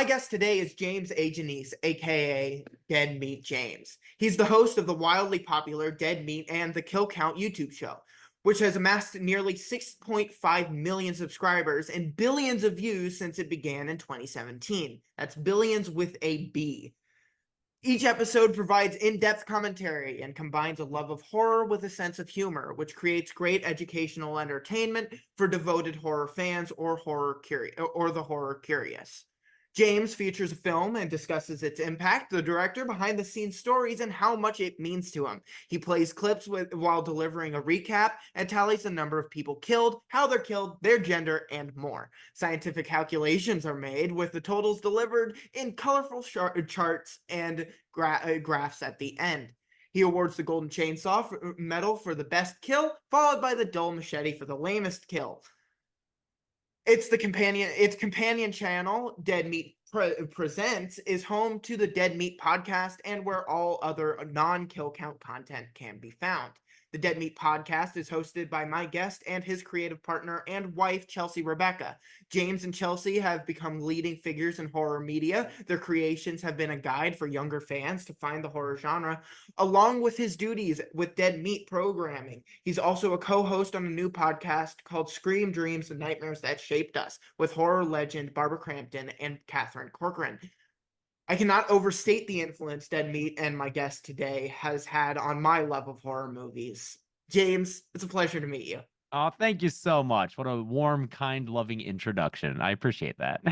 guest today is James A. Janisse, aka Dead Meat James. He's the host of the wildly popular Dead Meat and the Kill Count YouTube show, which has amassed nearly 6.5 million subscribers and billions of views since it began in 2017. That's billions with a B. Each episode provides in-depth commentary and combines a love of horror with a sense of humor, which creates great educational entertainment for devoted horror fans or the horror curious. James features a film and discusses its impact, the director, behind-the-scenes stories, and how much it means to him. He plays clips while delivering a recap and tallies the number of people killed, how they're killed, their gender, and more. Scientific calculations are made with the totals delivered in colorful charts and graphs at the end. He awards the Golden Chainsaw medal for the best kill, followed by the Dull Machete for the lamest kill. Its companion channel, Dead Meat Presents, is home to the Dead Meat podcast and where all other non-kill count content can be found. The Dead Meat podcast is hosted by my guest and his creative partner and wife, Chelsea Rebecca. James and Chelsea have become leading figures in horror media. Their creations have been a guide for younger fans to find the horror genre, along with his duties with Dead Meat programming. He's also a co-host on a new podcast called Scream Dreams and Nightmares That Shaped Us with horror legend Barbara Crampton and Catherine Corcoran. I cannot overstate the influence Dead Meat and my guest today has had on my love of horror movies. James, it's a pleasure to meet you. Oh, thank you so much. What a warm, kind, loving introduction. I appreciate that.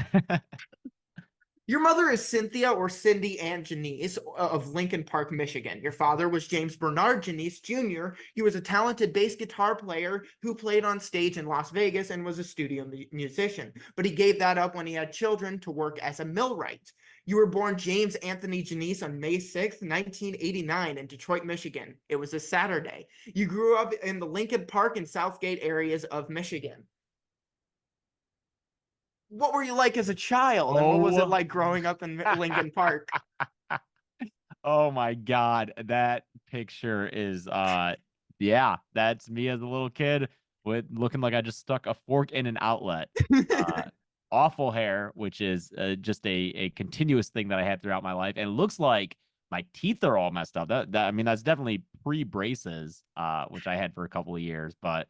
Your mother is Cynthia or Cindy Ann Janisse of Lincoln Park, Michigan. Your father was James Bernard Janisse Jr. He was a talented bass guitar player who played on stage in Las Vegas and was a studio musician. But he gave that up when he had children to work as a millwright. You were born James Anthony Janisse on May 6th, 1989 in Detroit, Michigan. It was a Saturday. You grew up in the Lincoln Park and Southgate areas of Michigan. What were you like as a child, and what was it like growing up in Lincoln Park? Oh my God, that picture is yeah, that's me as a little kid with looking like I just stuck a fork in an outlet. Awful hair, which is just a continuous thing that I had throughout my life, and it looks like my teeth are all messed up. I mean, that's definitely pre-braces, which I had for a couple of years, but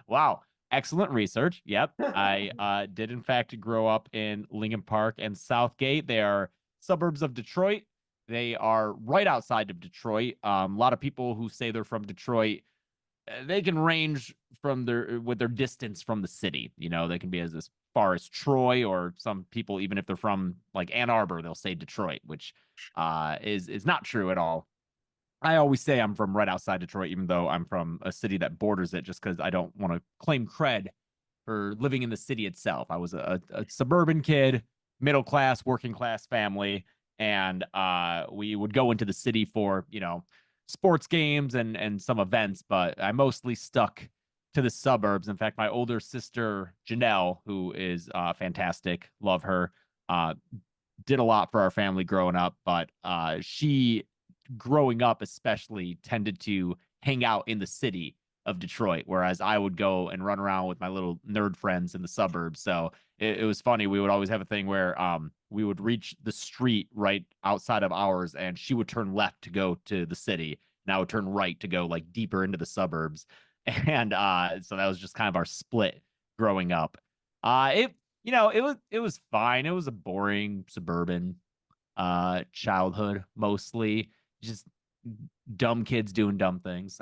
wow. Excellent research. Yep. I did, in fact, grow up in Lincoln Park and Southgate. They are suburbs of Detroit. They are right outside of Detroit. A lot of people who say they're from Detroit, they can range from their distance from the city. You know, they can be as far as Troy, or some people, even if they're from like Ann Arbor, they'll say Detroit, which is not true at all. I always say I'm from right outside Detroit, even though I'm from a city that borders it, just because I don't want to claim cred for living in the city itself. I was a suburban kid, middle class, working class family, and we would go into the city for, you know, sports games and some events, but I mostly stuck to the suburbs. In fact, my older sister, Janelle, who is fantastic, love her, did a lot for our family growing up, but she growing up especially tended to hang out in the city of Detroit, whereas I would go and run around with my little nerd friends in the suburbs. So it was funny. We would always have a thing where we would reach the street right outside of ours, and she would turn left to go to the city, and I would turn right to go like deeper into the suburbs. And so that was just kind of our split growing up. It was fine. It was a boring suburban childhood mostly. Just dumb kids doing dumb things.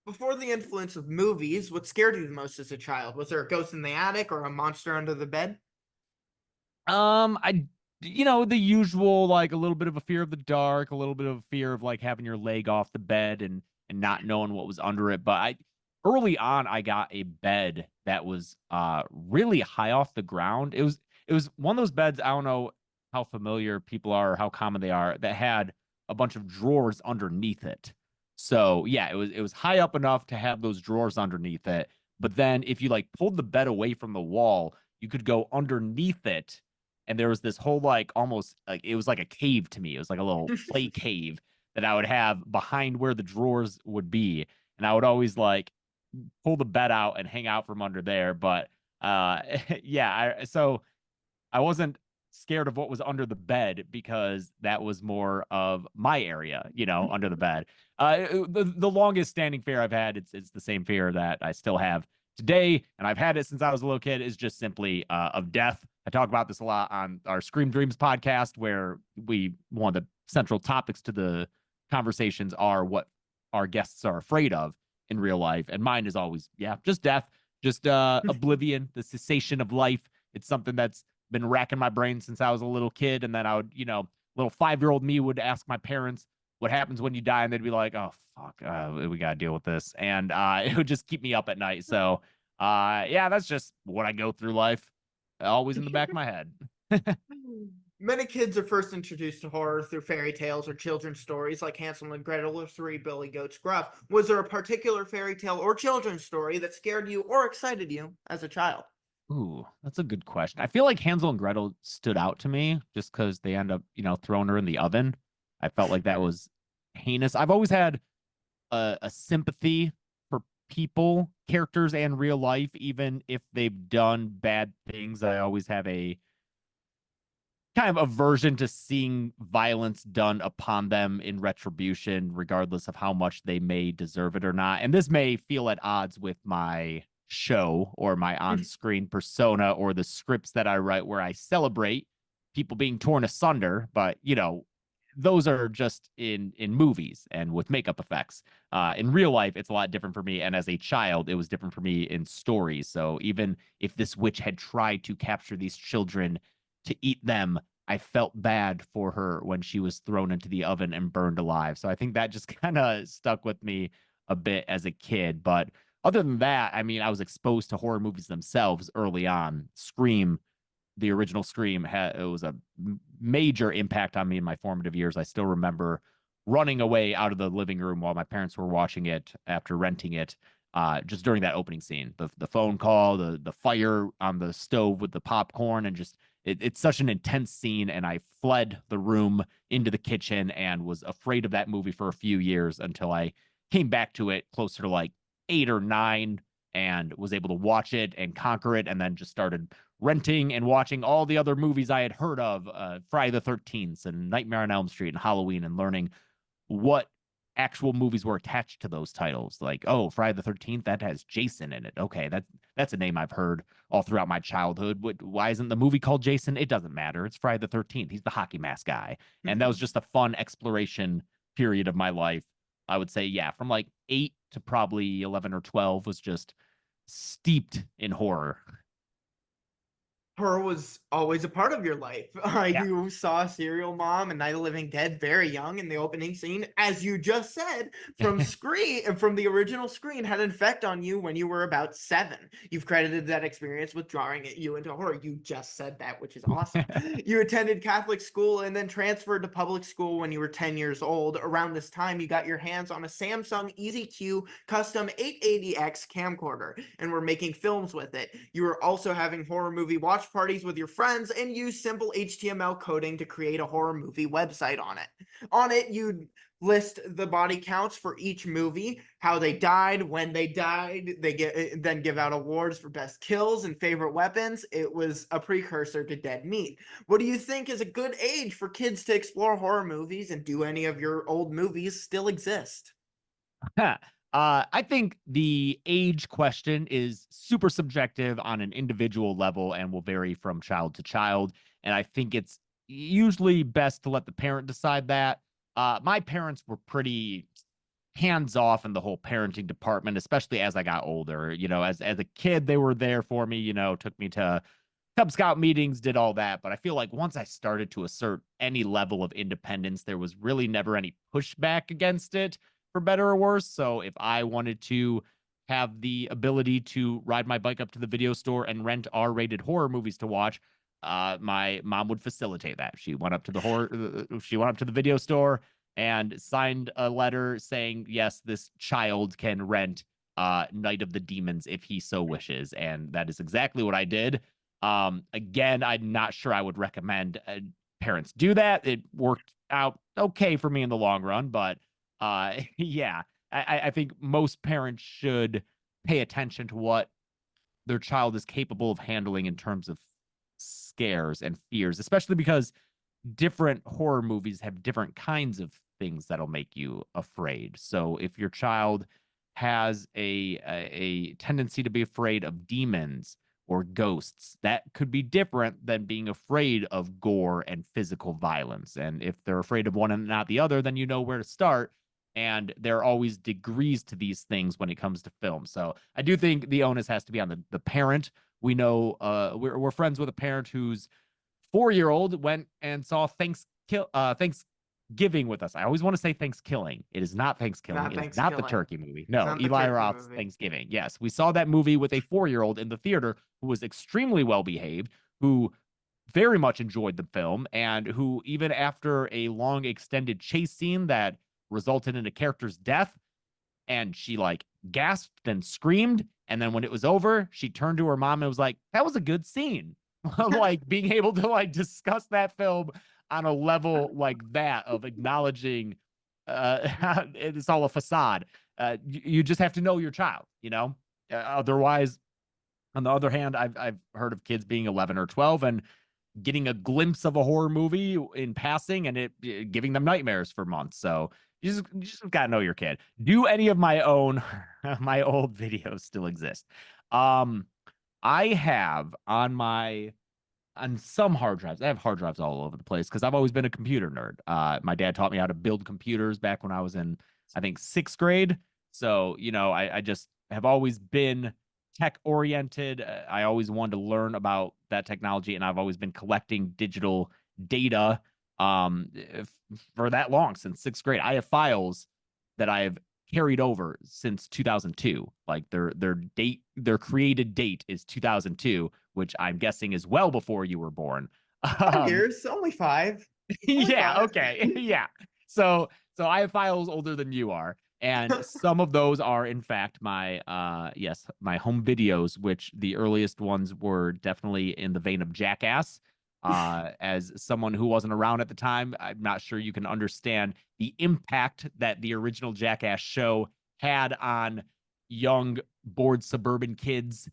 Before the influence of movies, what scared you the most as a child? Was there a ghost in the attic or a monster under the bed? The usual, like a little bit of a fear of the dark, a little bit of fear of like having your leg off the bed and not knowing what was under it. But early on I got a bed that was really high off the ground. It was one of those beds, I don't know how familiar people are or how common they are, that had a bunch of drawers underneath it. So yeah, it was high up enough to have those drawers underneath it. But then if you like pulled the bed away from the wall, you could go underneath it. And there was this whole like almost like it was like a cave to me. It was like a little play cave that I would have behind where the drawers would be. And I would always like pull the bed out and hang out from under there. But yeah, so I wasn't scared of what was under the bed because that was more of my area, under the bed. The longest standing fear I've had, it's the same fear that I still have today, and I've had it since I was a little kid, is just simply of death. I talk about this a lot on our Scream Dreams podcast, where one of the central topics to the conversations are what our guests are afraid of in real life. And mine is always, just death, just oblivion, the cessation of life. It's something that's been racking my brain since I was a little kid. And then I would, little 5-year-old me would ask my parents what happens when you die, and they'd be like, "Oh fuck, we gotta deal with this," and it would just keep me up at night. So, yeah, that's just what I go through life, always in the back of my head. Many kids are first introduced to horror through fairy tales or children's stories like Hansel and Gretel or Three Billy Goats Gruff. Was there a particular fairy tale or children's story that scared you or excited you as a child? Ooh, that's a good question. I feel like Hansel and Gretel stood out to me just because they end up, throwing her in the oven. I felt like that was heinous. I've always had a sympathy for people, characters, and real life, even if they've done bad things. I always have a kind of aversion to seeing violence done upon them in retribution, regardless of how much they may deserve it or not. And this may feel at odds with my show or my on-screen persona or the scripts that I write, where I celebrate people being torn asunder, but those are just in movies and with makeup effects. In real life, it's a lot different for me, and as a child, it was different for me in stories. So even if this witch had tried to capture these children to eat them, I felt bad for her when she was thrown into the oven and burned alive. So I think that just kind of stuck with me a bit as a kid. But other than that, I mean, I was exposed to horror movies themselves early on. Scream, the original Scream, it was a major impact on me in my formative years. I still remember running away out of the living room while my parents were watching it after renting it. Just during that opening scene, the phone call, the fire on the stove with the popcorn, and just it's such an intense scene. And I fled the room into the kitchen and was afraid of that movie for a few years until I came back to it closer to like 8 or 9 and was able to watch it and conquer it, and then just started renting and watching all the other movies I had heard of, Friday the 13th and Nightmare on Elm Street and Halloween, and learning what actual movies were attached to those titles. Like, oh, Friday the 13th, that has Jason in it. Okay, that's a name I've heard all throughout my childhood. Why isn't the movie called Jason? It doesn't matter. It's Friday the 13th. He's the hockey mask guy. And that was just a fun exploration period of my life. I would say, yeah, from like 8 to probably 11 or 12 was just steeped in horror. Horror was always a part of your life. Yeah. You saw Serial Mom and Night of the Living Dead very young in the opening scene, as you just said, from the original Screen, had an effect on you when you were about 7. You've credited that experience with drawing you into horror. You just said that, which is awesome. You attended Catholic school and then transferred to public school when you were 10 years old. Around this time, you got your hands on a Samsung EasyQ custom 880X camcorder and were making films with it. You were also having horror movie watch parties with your friends and use simple HTML coding to create a horror movie website on it. On it, you'd list the body counts for each movie, how they died, when they died. Then give out awards for best kills and favorite weapons. It was a precursor to Dead Meat. What do you think is a good age for kids to explore horror movies, and do any of your old movies still exist? I think the age question is super subjective on an individual level and will vary from child to child. And I think it's usually best to let the parent decide that. My parents were pretty hands off in the whole parenting department, especially as I got older. As a kid, they were there for me, took me to Cub Scout meetings, did all that. But I feel like once I started to assert any level of independence, there was really never any pushback against it, for better or worse. So if I wanted to have the ability to ride my bike up to the video store and rent R-rated horror movies to watch, my mom would facilitate that. She went up to the video store and signed a letter saying, yes, this child can rent Night of the Demons if he so wishes. And that is exactly what I did. Again, I'm not sure I would recommend parents do that. It worked out okay for me in the long run, but yeah, I think most parents should pay attention to what their child is capable of handling in terms of scares and fears, especially because different horror movies have different kinds of things that'll make you afraid. So if your child has a tendency to be afraid of demons or ghosts, that could be different than being afraid of gore and physical violence. And if they're afraid of one and not the other, then you know where to start. And there are always degrees to these things when it comes to film. So I do think the onus has to be on the parent. We know we're friends with a parent whose 4-year-old went and saw Thanksgiving with us. I always want to say Thanksgiving. It is not Thanksgiving. Not It is not the Thanksgiving. turkey movie. It's No, not the Eli turkey Roth's movie. Thanksgiving. Yes, we saw that movie with a 4-year-old in the theater who was extremely well behaved, who very much enjoyed the film, and who, even after a long extended chase scene that resulted in a character's death, and she like gasped and screamed. And then when it was over, she turned to her mom and was like, that was a good scene. Like being able to like discuss that film on a level like that of acknowledging it's all a facade. You just have to know your child, you know? Otherwise, on the other hand, I've heard of kids being 11 or 12 and getting a glimpse of a horror movie in passing and it giving them nightmares for months. So you just gotta know your kid. Do any of my own my old videos still exist? Um, I have on some hard drives. I have hard drives all over the place because I've always been a computer nerd. My dad taught me how to build computers back when I was in, I think, 6th grade. So, I just have always been tech oriented. I always wanted to learn about that technology, and I've always been collecting digital data for that long, since 6th grade. I have files that I have carried over since 2002. Like their created date is 2002, which I'm guessing is well before you were born. 5 Um, years, only five. Only yeah, five. okay. Yeah. So I have files older than you are. And some of those are in fact my home videos, which the earliest ones were definitely in the vein of Jackass. As someone who wasn't around at the time, I'm not sure you can understand the impact that the original Jackass show had on young, bored suburban kids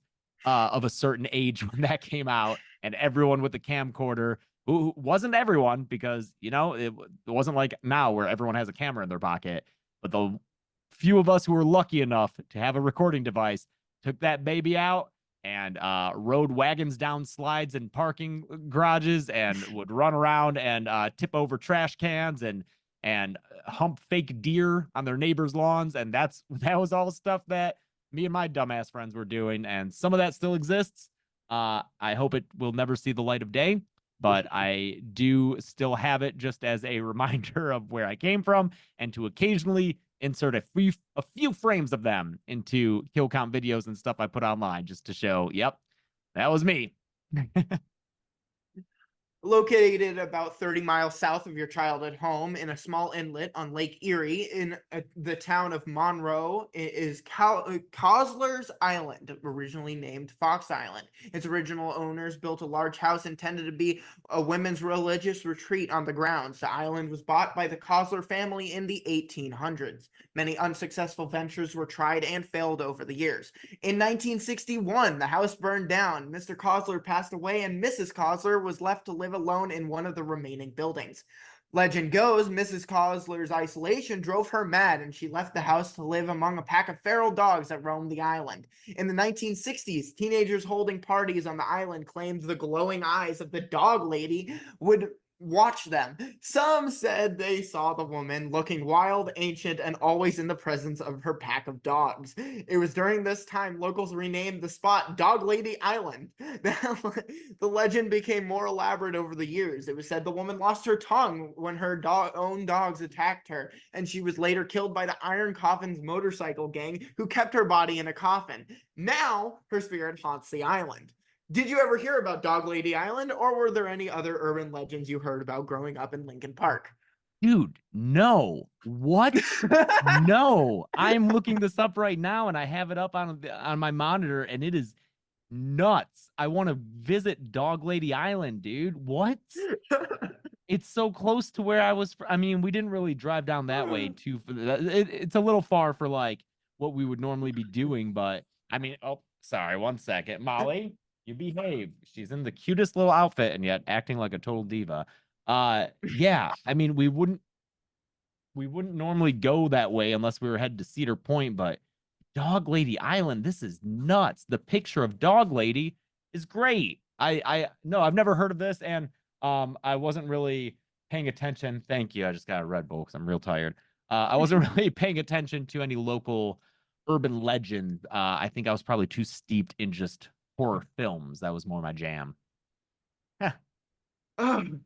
of a certain age when that came out, and everyone with the camcorder who wasn't everyone, because it wasn't like now where everyone has a camera in their pocket, but the few of us who were lucky enough to have a recording device took that baby out and rode wagons down slides and parking garages and would run around and tip over trash cans and hump fake deer on their neighbors' lawns. And that was all stuff that me and my dumbass friends were doing, and some of that still exists. I hope it will never see the light of day, but I do still have it just as a reminder of where I came from, and to occasionally insert a few frames of them into kill count videos and stuff I put online, just to show, yep, that was me. Located about 30 miles south of your childhood home in a small inlet on Lake Erie in the town of Monroe is Cosler's Island, originally named Fox Island. Its original owners built a large house intended to be a women's religious retreat on the grounds. The island was bought by the Cosler family in the 1800s. Many unsuccessful ventures were tried and failed over the years. In 1961, the house burned down. Mr. Cosler passed away, and Mrs. Cosler was left to live alone in one of the remaining buildings. Legend goes, Mrs. Cosler's isolation drove her mad, and she left the house to live among a pack of feral dogs that roamed the island. In the 1960s, teenagers holding parties on the island claimed the glowing eyes of the dog lady would watch them. Some said they saw the woman looking wild, ancient, and always in the presence of her pack of dogs. It was during this time locals renamed the spot Dog Lady Island. The legend became more elaborate over the years. It was said the woman lost her tongue when her own dogs attacked her, and she was later killed by the Iron Coffin's motorcycle gang, who kept her body in a coffin. Now her spirit haunts the island. Did you ever hear about Dog Lady Island, or were there any other urban legends you heard about growing up in Lincoln Park? Dude, no. What? No. I'm looking this up right now, and I have it up on my monitor, and it is nuts. I want to visit Dog Lady Island, dude. What? It's so close to where I was. I mean, we didn't really drive down that way too. It's a little far for like what we would normally be doing, but I mean, oh, sorry, one second, Molly. You behave. She's in the cutest little outfit and yet acting like a total diva. Yeah, I mean, we wouldn't normally go that way unless we were headed to Cedar Point, but Dog Lady Island, this is nuts. The picture of Dog Lady is great. I no, I've never heard of this, and I wasn't really paying attention. Thank you. I just got a Red Bull because I'm real tired. I wasn't really paying attention to any local urban legend. I think I was probably too steeped in just horror films. That was more my jam. Um,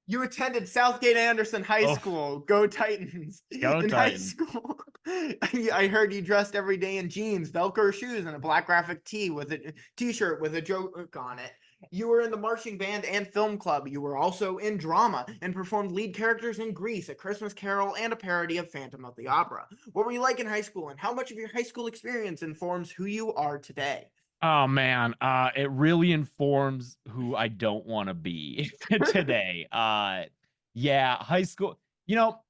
you attended Southgate Anderson High Oh, School. Go Titans. go In high Titans. school, I heard you dressed every day in jeans, Velcro shoes, and a black graphic tee with a t-shirt with a joke on it. You were in the marching band and film club. You were also in drama and performed lead characters in Grease, A Christmas Carol, and a parody of Phantom of the Opera. What were you like in high school, and how much of your high school experience informs who you are today? Oh man, it really informs who I don't want to be today. Yeah, high school. You know,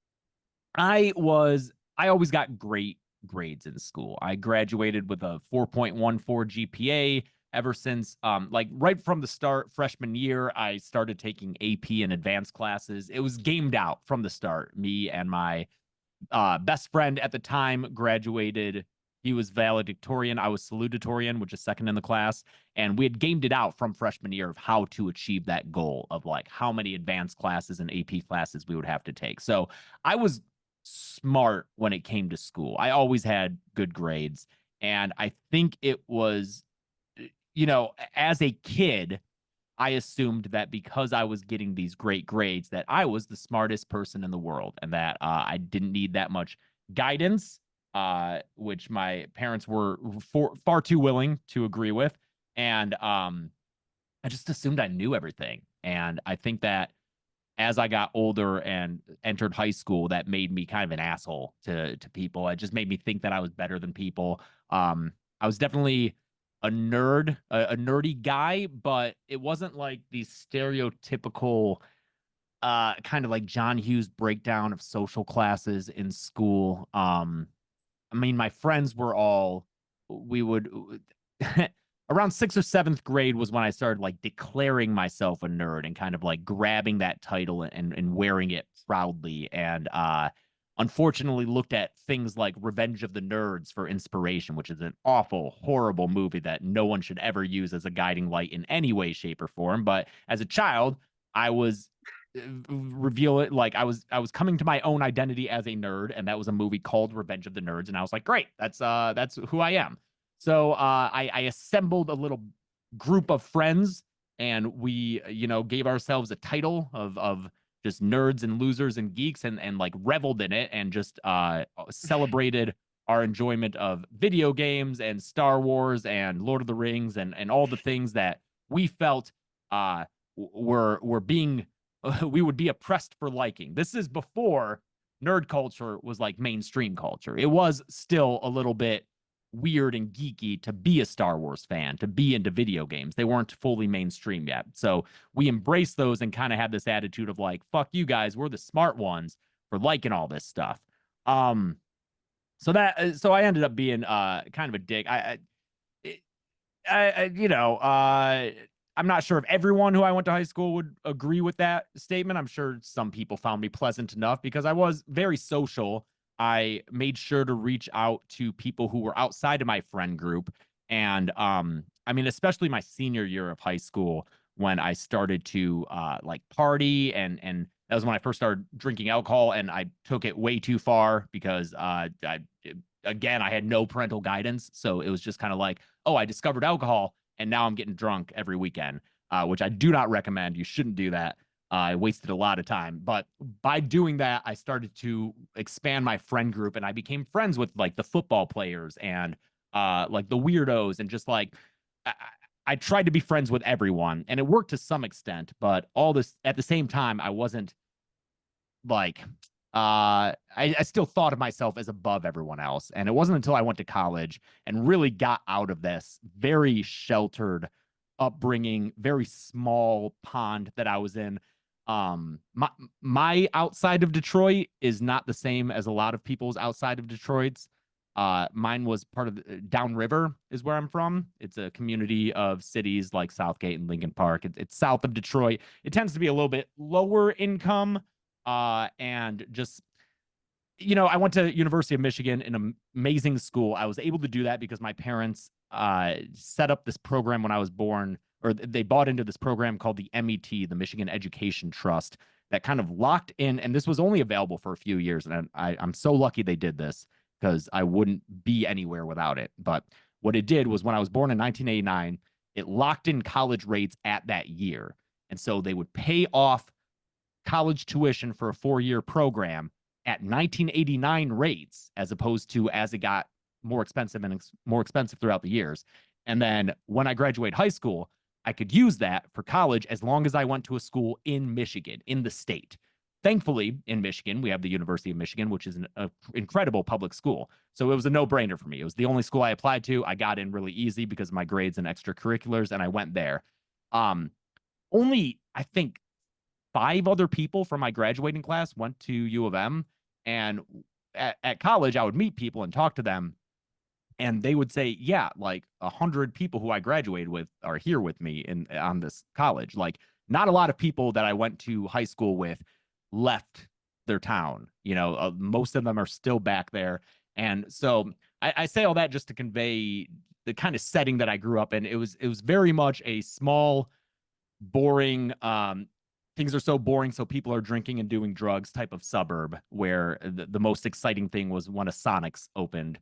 I always got great grades in school. I graduated with a 4.14 GPA. Ever since like right from the start, freshman year, I started taking AP and advanced classes. It was gamed out from the start. Me and my best friend at the time graduated. He was valedictorian. I was salutatorian, which is second in the class. And we had gamed it out from freshman year of how to achieve that goal of like how many advanced classes and AP classes we would have to take. So I was smart when it came to school. I always had good grades. And I think it was, as a kid, I assumed that because I was getting these great grades, that I was the smartest person in the world and that I didn't need that much guidance, which my parents were far too willing to agree with. And I just assumed I knew everything. And I think that as I got older and entered high school, that made me kind of an asshole to people. It just made me think that I was better than people. I was definitely a nerd, a nerdy guy, but it wasn't like the stereotypical kind of like John Hughes breakdown of social classes in school. I mean, my friends were all we would around sixth or seventh grade was when I started like declaring myself a nerd and kind of like grabbing that title and wearing it proudly. And unfortunately looked at things like Revenge of the Nerds for inspiration, which is an awful, horrible movie that no one should ever use as a guiding light in any way, shape, or form. But as a child, I was reveal it like I was coming to my own identity as a nerd, and that was a movie called Revenge of the Nerds, and I was like, great, that's who I am. So I assembled a little group of friends, and we gave ourselves a title of just nerds and losers and geeks, and like reveled in it, and just celebrated our enjoyment of video games and Star Wars and Lord of the Rings and all the things that we felt were being we would be oppressed for liking. This is before nerd culture was like mainstream culture. It was still a little bit weird and geeky to be a Star Wars fan, to be into video games. They weren't fully mainstream yet. So we embraced those and kind of had this attitude of like, fuck you guys, we're the smart ones for liking all this stuff. Um, so I ended up being kind of a dick. I I'm not sure if everyone who I went to high school would agree with that statement. I'm sure some people found me pleasant enough because I was very social. I made sure to reach out to people who were outside of my friend group. And I mean, especially my senior year of high school when I started to like party and that was when I first started drinking alcohol and I took it way too far because again, I had no parental guidance. So it was just kind of like, oh, I discovered alcohol and now I'm getting drunk every weekend, which I do not recommend. You shouldn't do that. I wasted a lot of time. But by doing that, I started to expand my friend group and I became friends with like the football players and like the weirdos and just like I tried to be friends with everyone and it worked to some extent, but all this at the same time, I wasn't like I still thought of myself as above everyone else. And it wasn't until I went to college and really got out of this very sheltered upbringing, very small pond that I was in. My outside of Detroit is not the same as a lot of people's outside of Detroit's. Mine was part of Downriver is where I'm from. It's a community of cities like Southgate and Lincoln Park. It's south of Detroit. It tends to be a little bit lower income, and just I went to University of Michigan, an amazing school. I was able to do that because my parents set up this program when I was born, or they bought into this program called the MET, the Michigan Education Trust, that kind of locked in. And this was only available for a few years, and I'm so lucky they did this because I wouldn't be anywhere without it. But what it did was when I was born in 1989, it locked in college rates at that year, and so they would pay off college tuition for a 4-year program at 1989 rates, as opposed to as it got more expensive and more expensive throughout the years. And then when I graduate high school, I could use that for college as long as I went to a school in Michigan, in the state. Thankfully, in Michigan, we have the University of Michigan, which is an incredible public school. So it was a no-brainer for me. It was the only school I applied to. I got in really easy because of my grades and extracurriculars, and I went there. Um, Only, I think, 5 other people from my graduating class went to U of M. And at college, I would meet people and talk to them. And they would say, yeah, like 100 people who I graduated with are here with me on this college. Like, not a lot of people that I went to high school with left their town. Most of them are still back there. And so I say all that just to convey the kind of setting that I grew up in. It was very much a small, boring, things are so boring, so people are drinking and doing drugs type of suburb, where the most exciting thing was when a Sonic's opened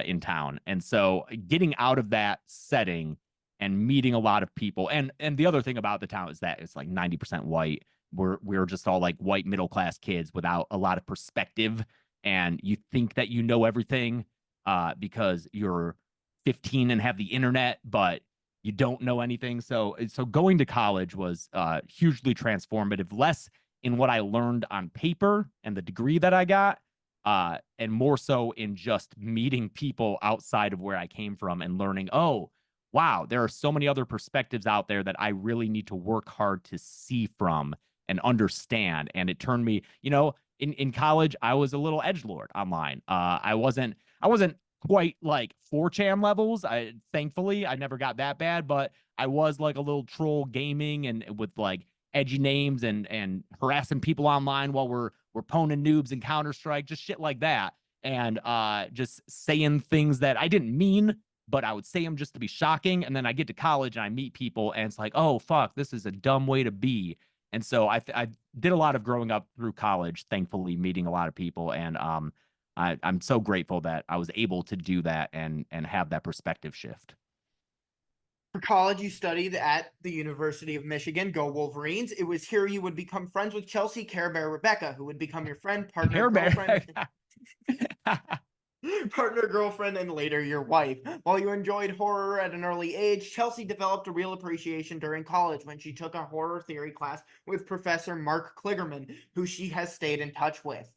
in town. And so getting out of that setting and meeting a lot of people, and the other thing about the town is that it's like 90% white. We're just all like white middle class kids without a lot of perspective, and you think that you know everything because you're 15 and have the internet, but you don't know anything. So going to college was hugely transformative, less in what I learned on paper and the degree that I got, and more so in just meeting people outside of where I came from and learning, oh, wow, there are so many other perspectives out there that I really need to work hard to see from and understand. And it turned me, in college, I was a little edgelord online. I wasn't quite like 4chan levels. Thankfully I never got that bad, but I was like a little troll gaming and with like edgy names and harassing people online while we're poning noobs in Counter-Strike, just shit like that. And just saying things that I didn't mean, but I would say them just to be shocking. And then I get to college and I meet people and it's like, oh fuck, this is a dumb way to be. And so I did a lot of growing up through college, thankfully meeting a lot of people. And I'm so grateful that I was able to do that and have that perspective shift. For college, you studied at the University of Michigan. Go Wolverines. It was here you would become friends with Chelsea Care Bear Rebecca, who would become your friend, partner, Care Bear. girlfriend, partner, girlfriend, and later your wife. While you enjoyed horror at an early age, Chelsea developed a real appreciation during college when she took a horror theory class with Professor Mark Kligerman, who she has stayed in touch with.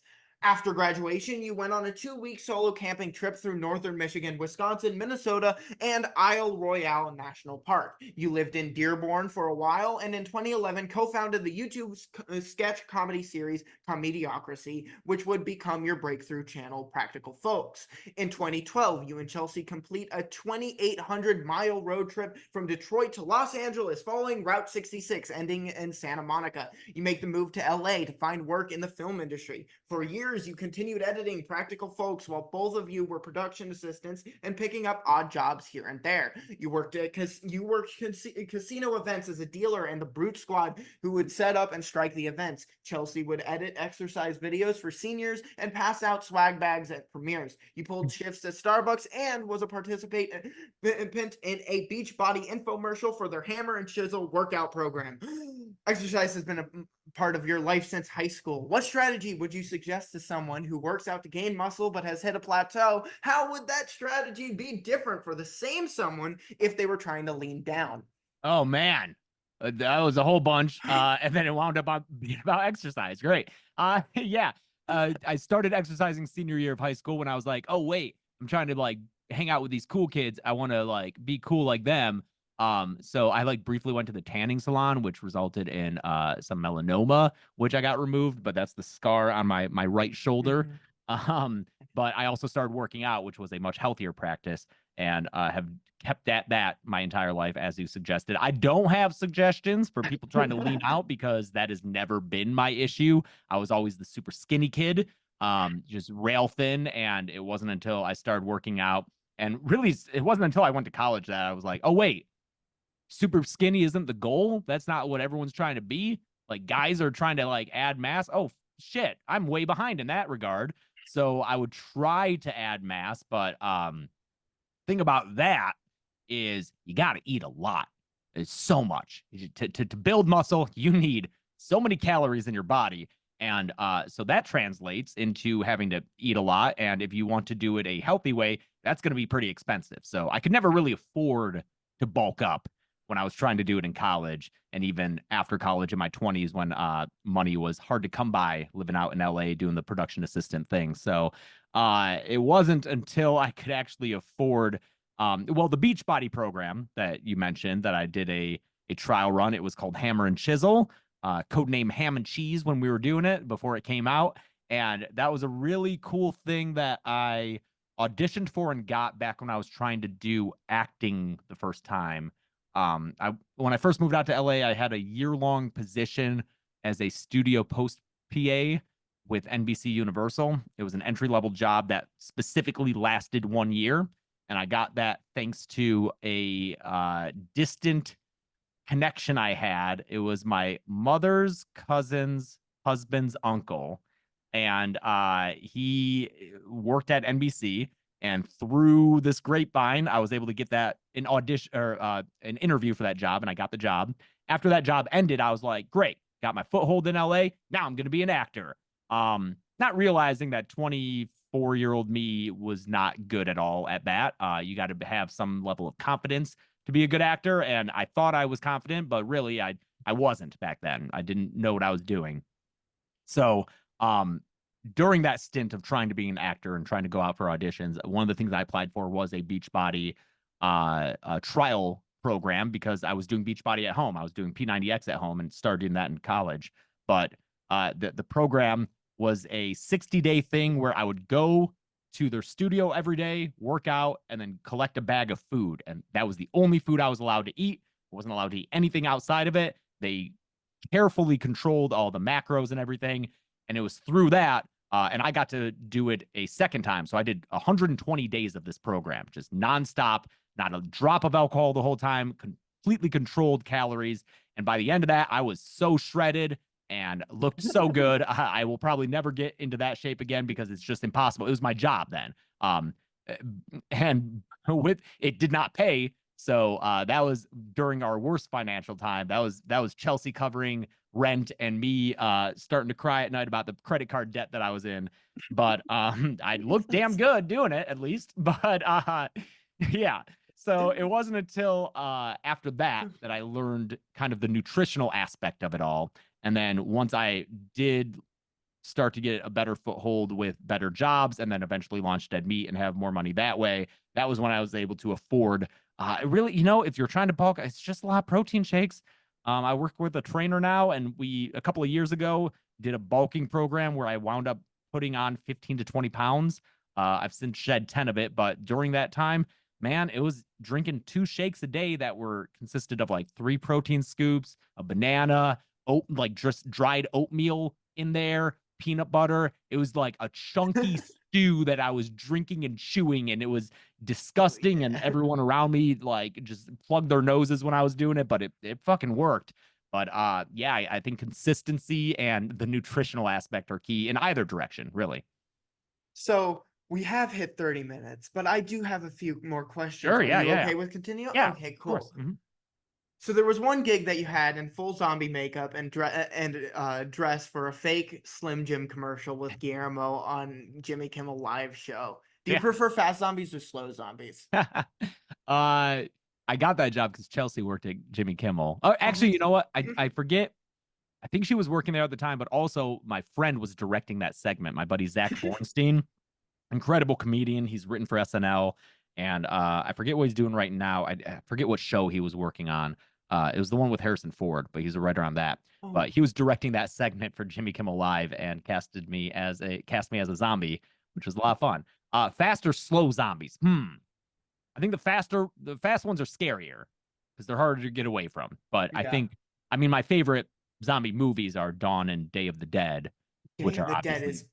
After graduation, you went on a 2-week solo camping trip through northern Michigan, Wisconsin, Minnesota, and Isle Royale National Park. You lived in Dearborn for a while, and in 2011 co-founded the YouTube sketch comedy series Comediocracy, which would become your breakthrough channel, Practical Folks. In 2012, you and Chelsea complete a 2,800-mile road trip from Detroit to Los Angeles, following Route 66, ending in Santa Monica. You make the move to LA to find work in the film industry. For years, you continued editing Practical Folks while both of you were production assistants and picking up odd jobs here and there. You worked casino events as a dealer and the Brute Squad, who would set up and strike the events. Chelsea would edit exercise videos for seniors and pass out swag bags at premieres. You pulled shifts at Starbucks and was a participant in a Beachbody infomercial for their Hammer and Chisel workout program. Exercise has been a part of your life since high school. What strategy would you suggest to someone who works out to gain muscle but has hit a plateau? How would that strategy be different for the same someone if they were trying to lean down? Oh man, that was a whole bunch, and then it wound up being about exercise. Great. Yeah. I started exercising senior year of high school when I was like, oh wait, I'm trying to like hang out with these cool kids. I want to like be cool like them. So I like briefly went to the tanning salon, which resulted in some melanoma, which I got removed, but that's the scar on my right shoulder. Mhm. Um, But I also started working out, which was a much healthier practice, and have kept at that my entire life, as you suggested. I don't have suggestions for people trying to lean out because that has never been my issue. I was always the super skinny kid, just rail thin. And it wasn't until I started working out, and really, it wasn't until I went to college that I was like, oh, wait, super skinny isn't the goal. That's not what everyone's trying to be. Like, guys are trying to like add mass. Oh, shit, I'm way behind in that regard. So I would try to add mass, but thing about that is you got to eat a lot. It's so much to build muscle. You need so many calories in your body, and so that translates into having to eat a lot. And if you want to do it a healthy way, that's going to be pretty expensive. So I could never really afford to bulk up when I was trying to do it in college, and even after college in my 20s when money was hard to come by, living out in LA doing the production assistant thing. So it wasn't until I could actually afford well, the Beachbody program that you mentioned that I did a trial run. It was called Hammer and Chisel, codename Ham and Cheese when we were doing it before it came out. And that was a really cool thing that I auditioned for and got back when I was trying to do acting the first time. When I first moved out to LA, I had a year-long position as a studio post PA with NBC Universal. It was an entry-level job that specifically lasted 1 year, and I got that thanks to a distant connection I had. It was my mother's cousin's husband's uncle, and he worked at NBC. And through this grapevine, I was able to get that an audition or an interview for that job, and I got the job. After that job ended, I was like, great, got my foothold in LA. Now I'm going to be an actor. Not realizing that 24-year-old me was not good at all at that. You got to have some level of confidence to be a good actor, and I thought I was confident, but really I wasn't back then. I didn't know what I was doing. So, during that stint of trying to be an actor and trying to go out for auditions, one of the things I applied for was a Beachbody trial program because I was doing Beachbody at home. I was doing P90X at home and started doing that in college. But the program was a 60-day thing where I would go to their studio every day, work out, and then collect a bag of food. And that was the only food I was allowed to eat. I wasn't allowed to eat anything outside of it. They carefully controlled all the macros and everything. And it was through that. And I got to do it a second time. So I did 120 days of this program, just nonstop, not a drop of alcohol the whole time, completely controlled calories. And by the end of that, I was so shredded and looked so good. I will probably never get into that shape again because it's just impossible. It was my job then. And with it did not pay. So that was during our worst financial time. That was Chelsea covering rent and me starting to cry at night about the credit card debt that I was in. But I looked damn good doing it at least. But yeah. So it wasn't until after that that I learned kind of the nutritional aspect of it all. And then once I did start to get a better foothold with better jobs and then eventually launch Dead Meat and have more money that way, that was when I was able to afford really, if you're trying to bulk, it's just a lot of protein shakes. I work with a trainer now, and we, a couple of years ago, did a bulking program where I wound up putting on 15 to 20 pounds. I've since shed 10 of it, but during that time, man, it was drinking 2 shakes a day that were consisted of like 3 protein scoops, a banana, like just dried oatmeal in there, peanut butter. It was like a chunky stew that I was drinking and chewing, and it was disgusting. And everyone around me like just plugged their noses when I was doing it, but it fucking worked. But yeah, I think consistency and the nutritional aspect are key in either direction, really. So we have hit 30 minutes, but I do have a few more questions. Sure, Are yeah, you yeah, okay yeah. with continue? Yeah, Okay, of course. cool. So there was one gig that you had in full zombie makeup and dress for a fake Slim Jim commercial with Guillermo on Jimmy Kimmel Live show. Do you Yeah. prefer fast zombies or slow zombies? I got that job because Chelsea worked at Jimmy Kimmel. Oh, actually, you know what? I forget. I think she was working there at the time, but also my friend was directing that segment. My buddy Zach Bornstein, incredible comedian. He's written for SNL, and I forget what he's doing right now. I forget what show he was working on. It was the one with Harrison Ford, but he's a writer on that. But he was directing that segment for Jimmy Kimmel Live and cast me as a zombie, which was a lot of fun. Fast or slow zombies? I think the fast ones are scarier because they're harder to get away from. But Yeah. I mean, my favorite zombie movies are Dawn and Day of the Dead, Day which of are the Dead obviously is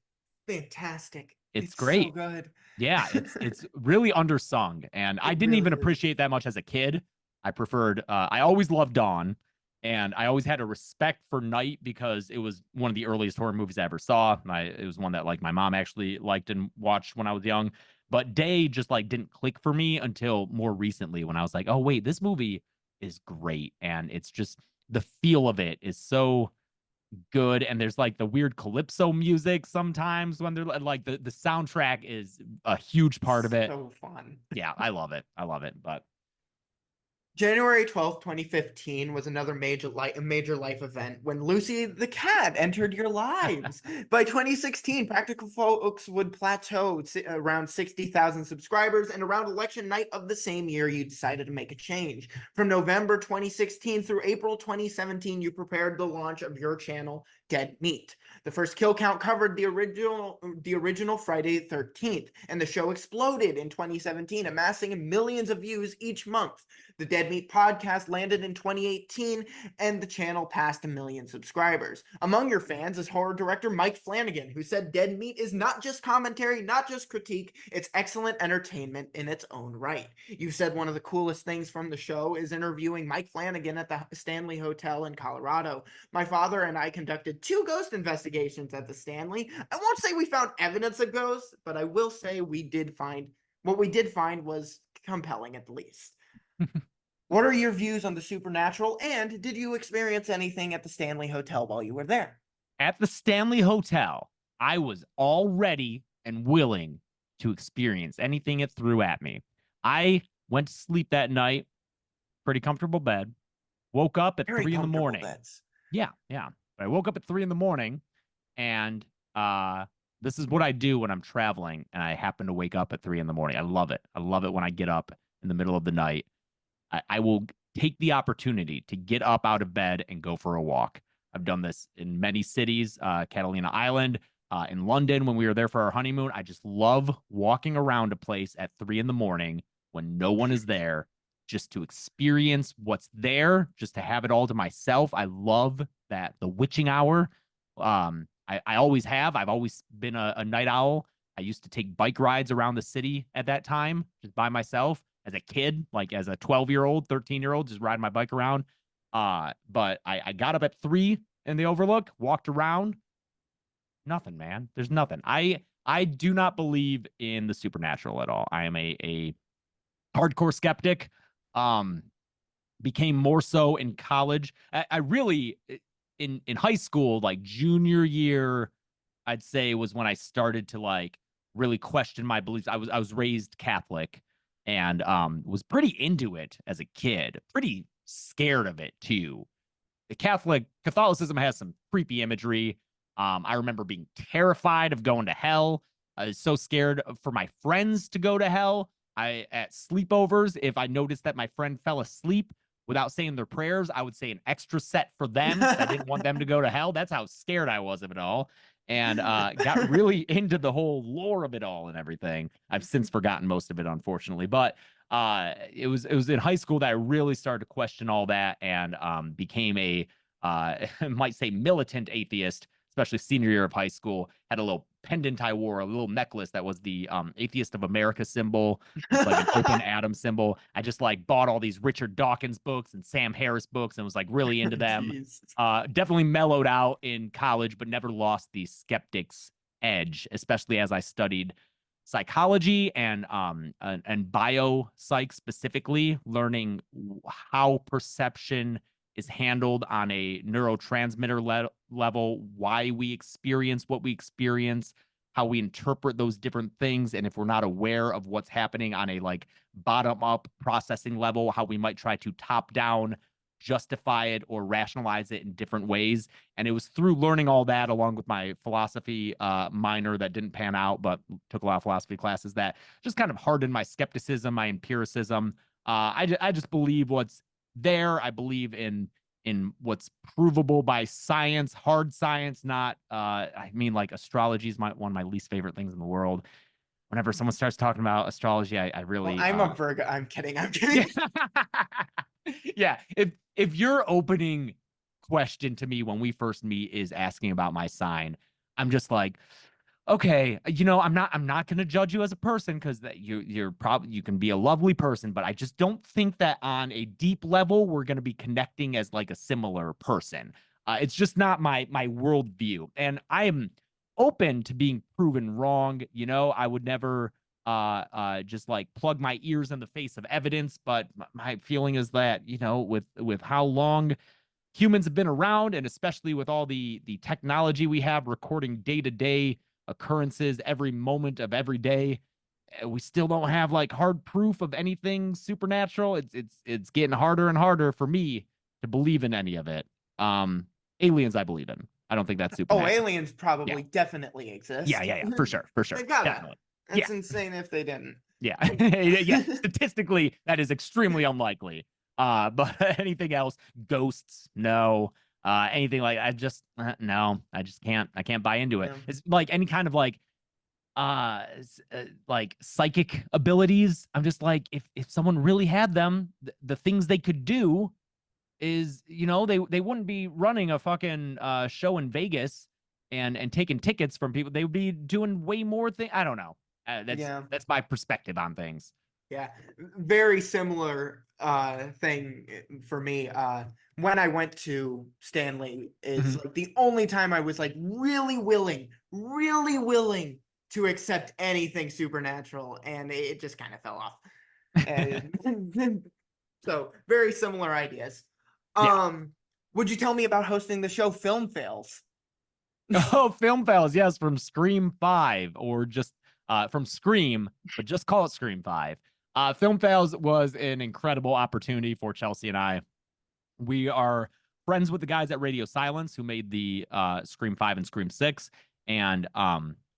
fantastic. it's It's so great. good. Yeah, it's really undersung, and I It didn't really even is. appreciate that much as a kid. I preferred. I always loved Dawn, and I always had a respect for Night because it was one of the earliest horror movies I ever saw. It was one that like my mom actually liked and watched when I was young. But Day just like didn't click for me until more recently when I was like, oh wait, this movie is great, and it's just the feel of it is so good, and there's like the weird calypso music sometimes when they're like the soundtrack is a huge part of it. So fun. Yeah, I love it. I love it. But January 12th, 2015 was another major life event when Lucy the cat entered your lives. By 2016, Practical Folks would plateau around 60,000 subscribers, and around election night of the same year, you decided to make a change. From November 2016 through April 2017, you prepared the launch of your channel, Dead Meat. The first kill count covered the original Friday the 13th, and the show exploded in 2017, amassing millions of views each month. The Dead Meat podcast landed in 2018, and the channel passed 1 million subscribers. Among your fans is horror director Mike Flanagan, who said Dead Meat is not just commentary, not just critique, it's excellent entertainment in its own right. You've said one of the coolest things from the show is interviewing Mike Flanagan at the Stanley Hotel in Colorado. My father and I conducted 2 ghost investigations at the Stanley. I won't say we found evidence of ghosts, but I will say what we did find was compelling at least. What are your views on the supernatural, and did you experience anything at the Stanley Hotel while you were there? at the Stanley Hotel, I was all ready and willing to experience anything it threw at me. I went to sleep that night, pretty comfortable bed, woke up at Very 3 in the comfortable morning. beds. Yeah, yeah. I woke up at 3 in the morning, and this is what I do when I'm traveling and I happen to wake up at 3 in the morning. I love it. I love it when I get up in the middle of the night. I will take the opportunity to get up out of bed and go for a walk. I've done this in many cities, Catalina Island, in London when we were there for our honeymoon. I just love walking around a place at 3 in the morning when no one is there, just to experience what's there, just to have it all to myself. I love that the witching hour. I always have. I've always been a night owl. I used to take bike rides around the city at that time, just by myself as a kid, like as a 12-year-old, 13-year-old, just riding my bike around. But I got up at 3 in the Overlook, walked around. Nothing, man. There's nothing. I do not believe in the supernatural at all. I am a hardcore skeptic. Um, Became more so in college. I really in high school, like junior year, I'd say was when I started to like really question my beliefs. I was raised Catholic and was pretty into it as a kid, pretty scared of it too. The Catholicism has some creepy imagery. I remember being terrified of going to hell. I was so scared for my friends to go to hell. I at sleepovers, if I noticed that my friend fell asleep without saying their prayers, I would say an extra set for them because I didn't want them to go to hell. That's how scared I was of it all. And got really into the whole lore of it all and everything. I've since forgotten most of it, unfortunately. But it was in high school that I really started to question all that and became a might say militant atheist, especially senior year of high school. Had a little pendant I wore, a little necklace that was the Atheist of America symbol, just like an open atom symbol. I just like bought all these Richard Dawkins books and Sam Harris books and was like really into them. Jeez. Definitely mellowed out in college, but never lost the skeptic's edge, especially as I studied psychology and bio psych specifically, learning how perception is handled on a neurotransmitter level, why we experience what we experience, how we interpret those different things, and if we're not aware of what's happening on a like bottom up processing level, how we might try to top down justify it or rationalize it in different ways. And it was through learning all that, along with my philosophy minor that didn't pan out, but took a lot of philosophy classes, that just kind of hardened my skepticism, my empiricism. I just believe what's there. I believe in in what's provable by science, hard science, not I mean, like, astrology is one of my least favorite things in the world. Whenever someone starts talking about astrology, I Well, really I'm a Virgo. I'm kidding. I'm yeah. kidding. Yeah. If your opening question to me when we first meet is asking about my sign, I'm just like, okay, I'm not going to judge you as a person because that you're probably you can be a lovely person, but I just don't think that on a deep level we're going to be connecting as like a similar person. It's just not my worldview, and I am open to being proven wrong. I would never just like plug my ears in the face of evidence, but my feeling is that with how long humans have been around, and especially with all the technology we have recording day-to-day occurrences every moment of every day, we still don't have like hard proof of anything supernatural. It's getting harder and harder for me to believe in any of it. um Aliens I believe in. I don't think that's Oh, supernatural. aliens Yeah, probably definitely yeah, exist. yeah, yeah, for sure, for They sure, gotta. definitely. Yeah, That's insane if they didn't. yeah. Yeah, statistically that is extremely unlikely. But anything else, ghosts, no. Anything like, I just no, I can't buy into it. Yeah. It's like any kind of like psychic abilities. I'm just like, if someone really had them, the things they could do is, they wouldn't be running a fucking show in Vegas and taking tickets from people. They would be doing way more things. I don't know. That's Yeah. that's my perspective on things. Yeah, very similar thing for me. When I went to Stanley is Mhm. like the only time I was like really willing to accept anything supernatural, and it just kind of fell off. And so very similar ideas. Yeah. Um, would you tell me about hosting the show Film Fails? Oh, film files, yes, from Scream 5, or just from Scream, but just call it Scream 5. Film Fails was an incredible opportunity for Chelsea and I. We are friends with the guys at Radio Silence who made the Scream 5 and Scream 6. And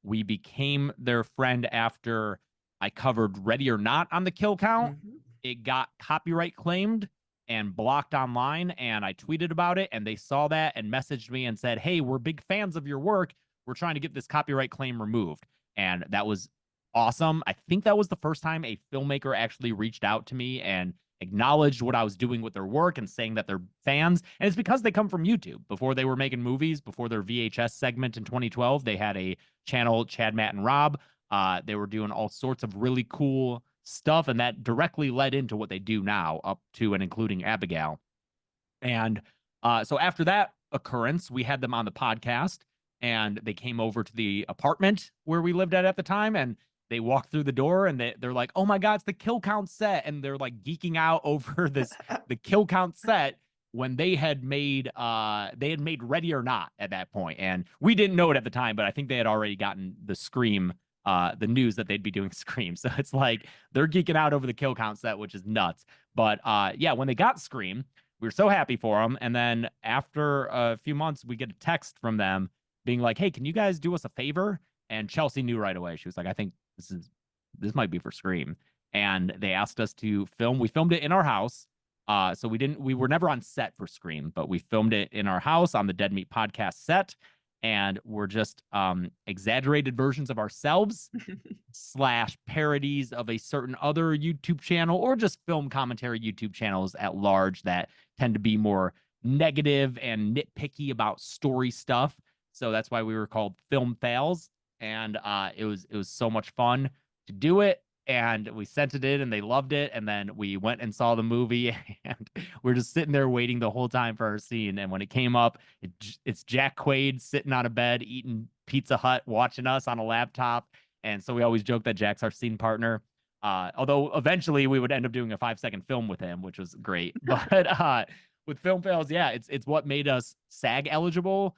we became their friend after I covered Ready or Not on the kill count. Mhm. It got copyright claimed and blocked online. And I tweeted about it, and they saw that and messaged me and said, "Hey, we're big fans of your work. We're trying to get this copyright claim removed." And that was awesome. I think that was the first time a filmmaker actually reached out to me and acknowledged what I was doing with their work and saying that they're fans. And it's because they come from YouTube. Before they were making movies, before their VHS segment in 2012, they had a channel, Chad, Matt, and Rob. They were doing all sorts of really cool stuff, and that directly led into what they do now, up to and including Abigail. And so after that occurrence, we had them on the podcast, and they came over to the apartment where we lived at the time, and they walked through the door, and they're like, "Oh my God, it's the kill count set." And they're like geeking out over the kill count set when they had made Ready or Not at that point. And we didn't know it at the time, but I think they had already gotten the news that they'd be doing Scream. So it's like they're geeking out over the kill count set, which is nuts. But yeah, when they got Scream, we were so happy for them. And then after a few months, we get a text from them being like, "Hey, can you guys do us a favor?" And Chelsea knew right away. She was like, "I think this might be for Scream." And they asked us to film. We filmed it in our house. So we were never on set for Scream, but we filmed it in our house on the Dead Meat podcast set. And we're just exaggerated versions of ourselves slash parodies of a certain other YouTube channel, or just film commentary YouTube channels at large that tend to be more negative and nitpicky about story stuff. So that's why we were called Film Fails. And it was so much fun to do it. And we sent it in, and they loved it. And then we went and saw the movie, and we're just sitting there waiting the whole time for our scene. And when it came up, it's Jack Quaid sitting on a bed eating Pizza Hut, watching us on a laptop. And so we always joke that Jack's our scene partner. Although eventually we would end up doing a 5-second film with him, which was great. But with Film Fails, yeah, it's what made us SAG eligible.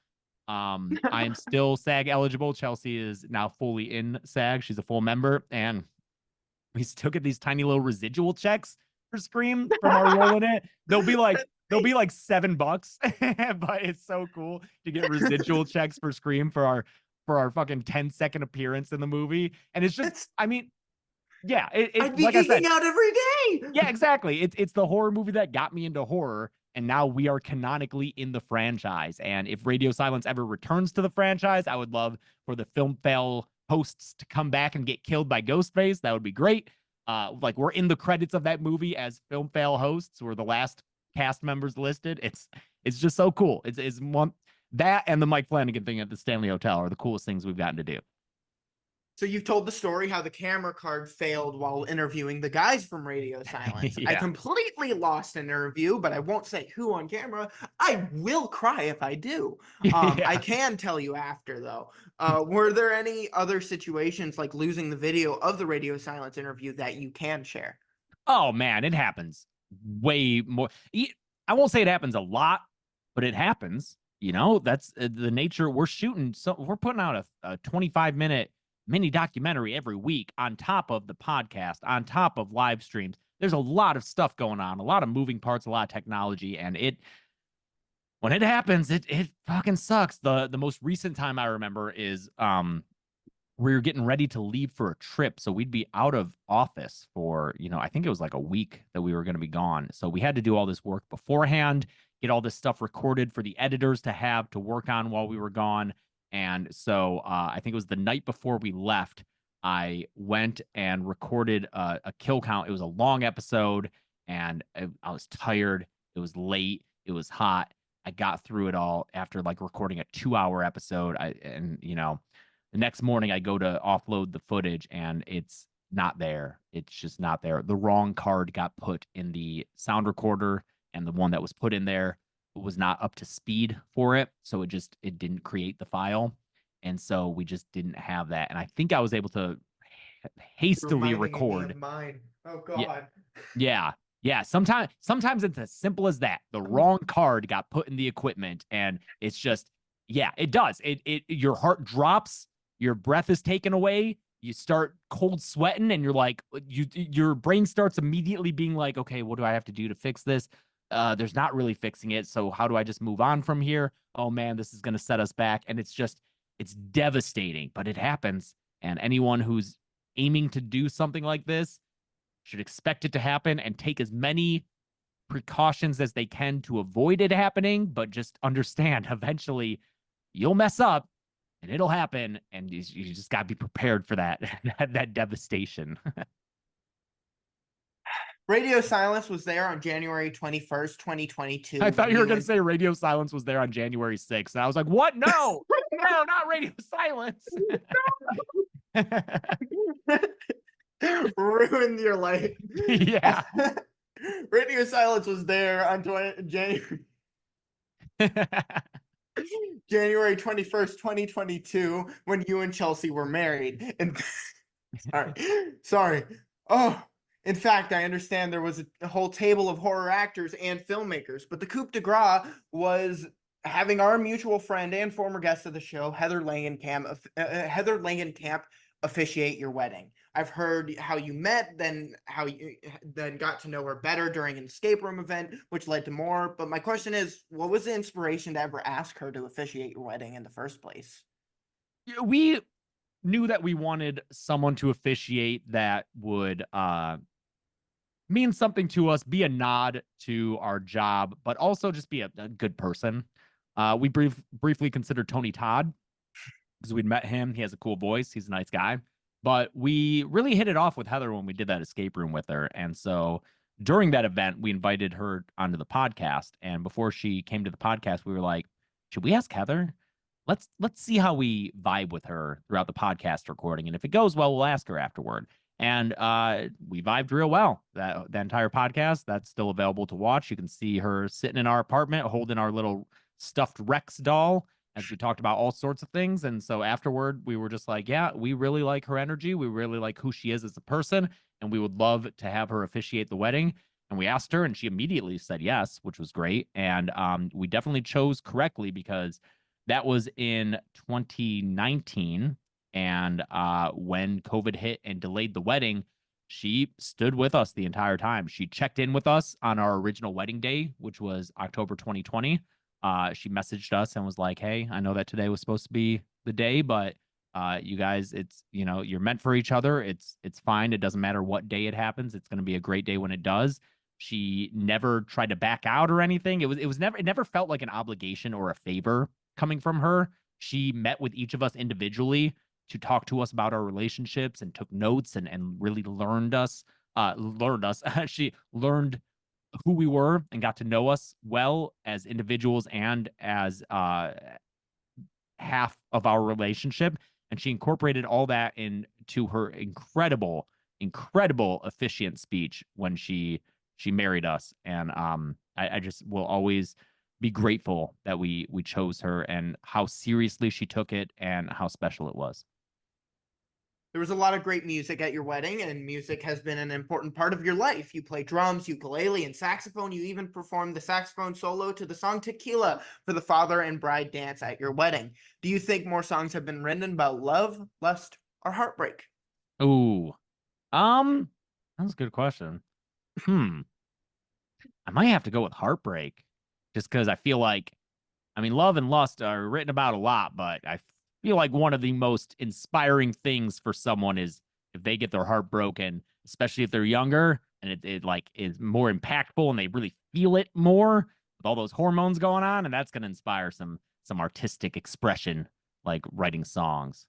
I am still SAG eligible. Chelsea is now fully in SAG. She's a full member, and we still get these tiny little residual checks for Scream from our role in it. They'll be like $7, but it's so cool to get residual checks for Scream for our fucking 10-second appearance in the movie. And it's just, That's I mean, yeah, I'd be like I geeking said, out every day. yeah, exactly. It's the horror movie that got me into horror. and now we are canonically in the franchise. And if Radio Silence ever returns to the franchise, I would love for the Film Fail hosts to come back and get killed by Ghostface. That would be great. Like we're in the credits of that movie as Film Fail hosts. We're the last cast members listed. It's just so cool. It's one that and the Mike Flanagan thing at the Stanley Hotel are the coolest things we've gotten to do. So you've told the story how the camera card failed while interviewing the guys from Radio Silence. I Yeah. completely lost an interview, but I won't say who on camera. I will cry if I do. I Yeah. can tell you after, though. Were there any other situations like losing the video of the Radio Silence interview that you can share? Oh man, it happens way more. I won't say it happens a lot, but it happens. You know, that's the nature. We're shooting, so we're putting out a 25-minute mini documentary every week on top of the podcast, on top of live streams. There's a lot of stuff going on, a lot of moving parts, a lot of technology, and when it happens, it fucking sucks. The most recent time I remember is we were getting ready to leave for a trip. So we'd be out of office for, I think it was like a week that we were going to be gone. So we had to do all this work beforehand, get all this stuff recorded for the editors to have to work on while we were gone. And so I think it was the night before we left, I went and recorded a kill count. It was a long episode and I was tired. It was late. It was hot. I got through it all after like recording a 2-hour episode. The next morning I go to offload the footage and it's not there. It's just not there. The wrong card got put in the sound recorder and the one that was put in there was not up to speed for it. So it didn't create the file. And so we just didn't have that. And I think I was able to hastily record. Mine. Oh Yeah. God. Yeah. Yeah. Sometimes it's as simple as that. The wrong card got put in the equipment and it's just, yeah, it does. Your heart drops, your breath is taken away, you start cold sweating, and you're like, your brain starts immediately being like, okay, what do I have to do to fix this? There's not really fixing it. So how do I just move on from here? Oh man, this is going to set us back. And it's devastating, but it happens. And anyone who's aiming to do something like this should expect it to happen and take as many precautions as they can to avoid it happening, but just understand eventually you'll mess up and it'll happen, and you just got to be prepared for that that devastation. Radio Silence was there on January 21st, 2022. I thought you were going to say Radio Silence was there on January 6th. And I was like, what? No, no, not Radio Silence. Ruined your life. Yeah. Radio Silence was there on January 21st, 2022, when you and Chelsea were married. And sorry. Oh, in fact, I understand there was a whole table of horror actors and filmmakers, but the coup de grace was having our mutual friend and former guest of the show, Heather Langenkamp, officiate your wedding. I've heard how you met, then how you then got to know her better during an escape room event, which led to more. But my question is, what was the inspiration to ever ask her to officiate your wedding in the first place? We knew that we wanted someone to officiate that would mean something to us, be a nod to our job, but also just be a good person. We briefly considered Tony Todd because we'd met him. He has a cool voice. He's a nice guy. But we really hit it off with Heather when we did that escape room with her. And so during that event, we invited her onto the podcast. And before she came to the podcast, we were like, should we ask Heather? Let's see how we vibe with her throughout the podcast recording. And if it goes well, we'll ask her afterward. And we vibed real well. That entire podcast, that's still available to watch. You can see her sitting in our apartment holding our little stuffed Rex doll as we talked about all sorts of things. And so afterward, we were just like, yeah, we really like her energy. We really like who she is as a person. And we would love to have her officiate the wedding. And we asked her and she immediately said yes, which was great. And we definitely chose correctly because that was in 2019. And when COVID hit and delayed the wedding, she stood with us the entire time. She checked in with us on our original wedding day, which was October 2020. She messaged us and was like, hey, I know that today was supposed to be the day, but you guys, you're meant for each other. It's fine. It doesn't matter what day it happens. It's going to be a great day when it does. She never tried to back out or anything. It never felt like an obligation or a favor coming from her. She met with each of us individually to talk to us about our relationships and took notes and really learned us. She learned who we were and got to know us well as individuals and as half of our relationship. And she incorporated all that into her incredible officiant speech when she married us. And I just will always be grateful that we chose her and how seriously she took it and how special it was. There was a lot of great music at your wedding, and music has been an important part of your life. You play drums, ukulele, and saxophone. You even performed the saxophone solo to the song Tequila for the father and bride dance at your wedding. Do you think more songs have been written about love, lust, or heartbreak? Ooh. That's a good question. Hmm. I might have to go with heartbreak just because I feel like, I mean, love and lust are written about a lot, but I feel like one of the most inspiring things for someone is if they get their heart broken, especially if they're younger and it like is more impactful and they really feel it more with all those hormones going on. And that's going to inspire some artistic expression, like writing songs.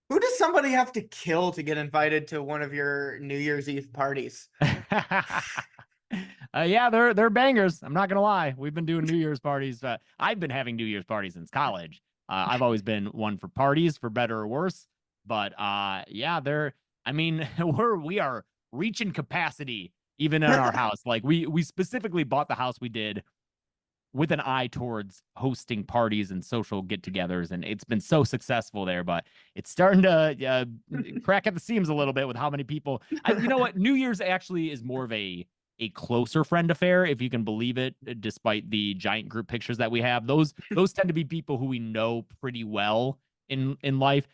Who does somebody have to kill to get invited to one of your New Year's Eve parties? Yeah, they're bangers. I'm not gonna lie. We've been doing New Year's parties. I've been having New Year's parties since college. I've always been one for parties, for better or worse. But yeah, they're. I mean, we are reaching capacity even in our house. Like we specifically bought the house we did with an eye towards hosting parties and social get-togethers, and it's been so successful there. But it's starting to crack at the seams a little bit with how many people. You know what? New Year's actually is more of a closer friend affair, if you can believe it. Despite the giant group pictures that we have, those tend to be people who we know pretty well in life.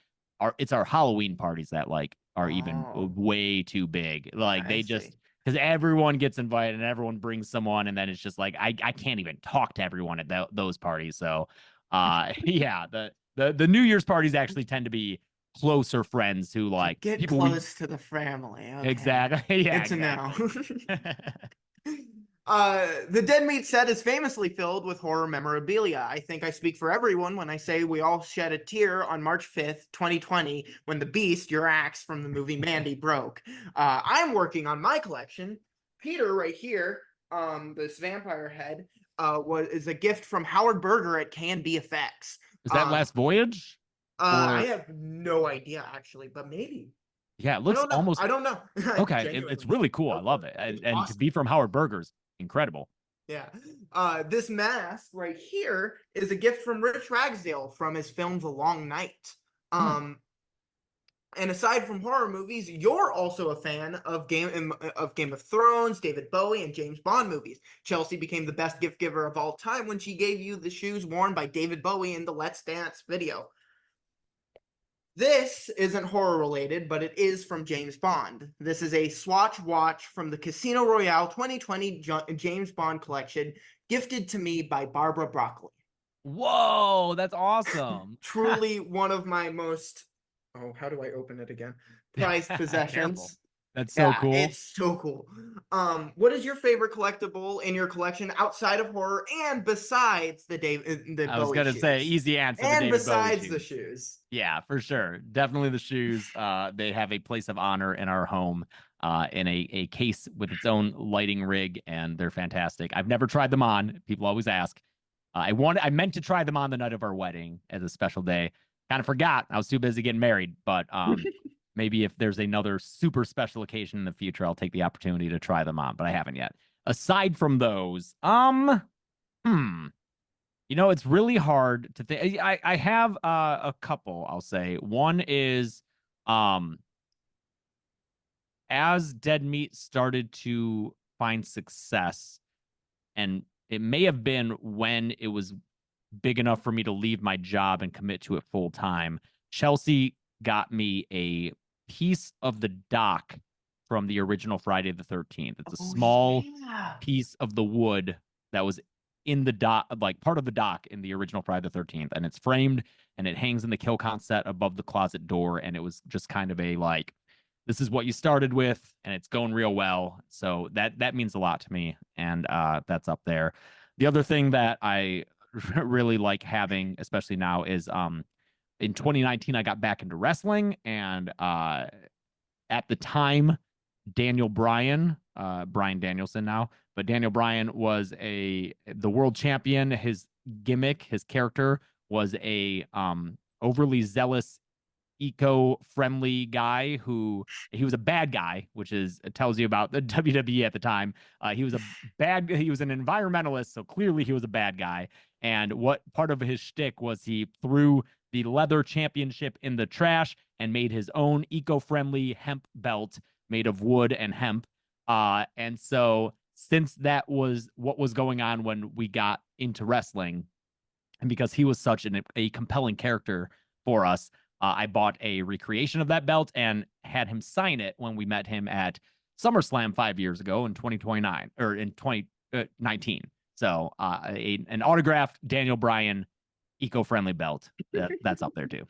It's our Halloween parties that like are even Oh, way too big. Like I they see. just because everyone gets invited and everyone brings someone, and then it's just like I can't even talk to everyone at those parties. So, yeah, the New Year's parties actually tend to be closer friends who To like get people we close to the family. Okay. exactly yeah Good to know. exactly. The Dead Meat set is famously filled with horror memorabilia. I think I speak for everyone when I say we all shed a tear on March 5th, 2020, when the beast, your axe from the movie Mandy, broke. I'm working on my collection. Peter, right here, this vampire head, is a gift from Howard Berger at Can-Be Effects. Is that Um, Last Voyage I or have no idea actually, but maybe. yeah? It I looks don't know. almost I don't know. I okay. It's genuinely really have cool. I no love clue. it, It's and to awesome. be from Howard Berger's incredible. Yeah. This mask right here is a gift from Rich Ragsdale from his film The Long Night. Hmm. Um, and aside from horror movies, you're also a fan of Game of Thrones, David Bowie, and James Bond movies. Chelsea became the best gift giver of all time when she gave you the shoes worn by David Bowie in the Let's Dance video. This isn't horror related, but it is from James Bond. This is a Swatch watch from the Casino Royale 2020 James Bond collection, gifted to me by Barbara Broccoli. Whoa, that's awesome. Truly one of my most, oh, how do I open it again? Prized Careful. possessions. That's so Yeah, cool. it's so cool. What is your favorite collectible in your collection outside of horror and besides the I was Bowie gonna say shoes? easy answer, the And David Bowie besides the shoes. shoes. Yeah, for sure. Definitely the shoes. They have a place of honor in our home, in a case with its own lighting rig, and they're fantastic. I've never tried them on. People always ask. I meant to try them on the night of our wedding as a special day. Kind of forgot. I was too busy getting married, but maybe if there's another super special occasion in the future, I'll take the opportunity to try them on, but I haven't yet. Aside from those, hmm. It's really hard to think. I have a couple, I'll say. One is um as Dead Meat started to find success, and it may have been when it was big enough for me to leave my job and commit to it full time. Chelsea got me a piece of the dock from the original Friday the 13th. It's a Oh, small yeah. piece of the wood that was in the dock, like part of the dock in the original Friday the 13th. And it's framed and it hangs in the kill con set above the closet door. And it was just kind of a like this is what you started with, and it's going real well. So that means a lot to me, and that's up there. The other thing that I really like having, especially now, is in 2019 I got back into wrestling, and at the time, Daniel Bryan, Bryan Danielson now, but Daniel Bryan was the world champion. His gimmick, his character was a overly zealous, eco-friendly guy who he was a bad guy, which is it tells you about the WWE at the time. He was an environmentalist, so clearly he was a bad guy. And what part of his shtick was he threw the leather championship in the trash and made his own eco-friendly hemp belt made of wood and hemp. And so since that was what was going on when we got into wrestling, and because he was such a compelling character for us, I bought a recreation of that belt and had him sign it when we met him at SummerSlam 5 years ago in 2029 or in 2019. So an autographed Daniel Bryan eco-friendly belt that's up there too.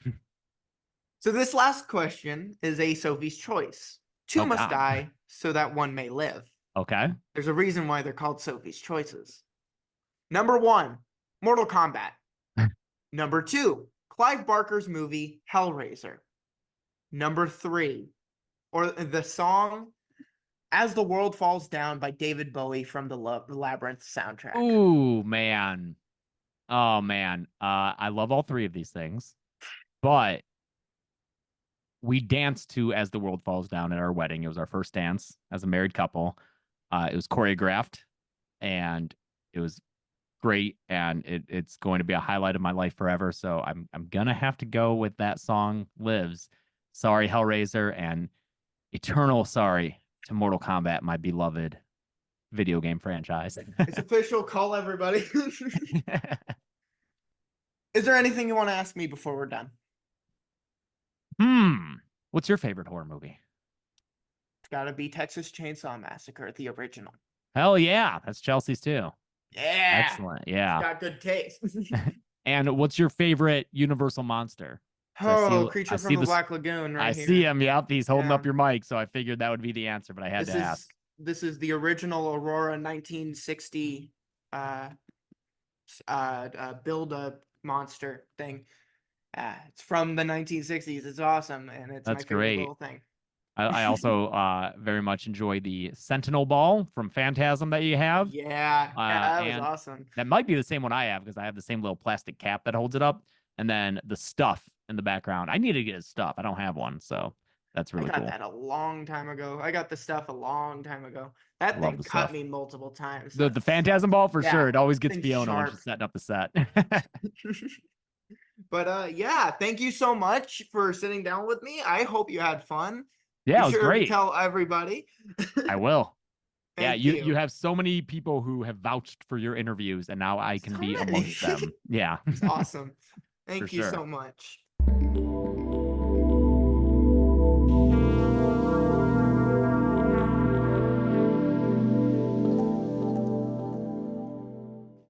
So this last question is a Sophie's choice. Two Oh, must God. die so that one may live. Okay. There's a reason why they're called Sophie's choices. Number 1, Mortal Kombat. Number 2, Clive Barker's movie Hellraiser. Number 3, or the song As the World Falls Down by David Bowie from the Labyrinth soundtrack. Ooh, man. Oh, man. I love all three of these things, but we danced to As the World Falls Down at our wedding. It was our first dance as a married couple. It was choreographed, and it was great, and it's going to be a highlight of my life forever. So I'm gonna have to go with that song Lives. Sorry, Hellraiser, and eternal sorry to Mortal Kombat, my beloved video game franchise. It's official. Call everybody. Is there anything you want to ask me before we're done? What's your favorite horror movie? It's got to be Texas Chainsaw Massacre, the original. Hell yeah, that's Chelsea's too. Yeah. Excellent. Yeah. It's got good taste. And what's your favorite Universal monster? Oh, Creature from the Black Lagoon right here. I see him. Yep, he's holding up your mic, so I figured that would be the answer, but I had to ask. This is the original Aurora 1960 build-up monster thing. It's from the 1960s. It's awesome, and it's That's my favorite great. little thing. I also very much enjoy the Sentinel ball from Phantasm that you have. Yeah, that was awesome. That might be the same one I have because I have the same little plastic cap that holds it up. And then the stuff in the background. I need to get his stuff. I don't have one, so that's really cool. I got that a long time ago. I got the stuff a long time ago. That thing cut me multiple times. The Phantasm ball, for sure. It always gets Fiona when she's setting up the set. But yeah, thank you so much for sitting down with me. I hope you had fun. Yeah, it was great. Tell everybody. I will. Yeah, you have so many people who have vouched for your interviews, and now I can be amongst them. Yeah. It's awesome. Thank you so much.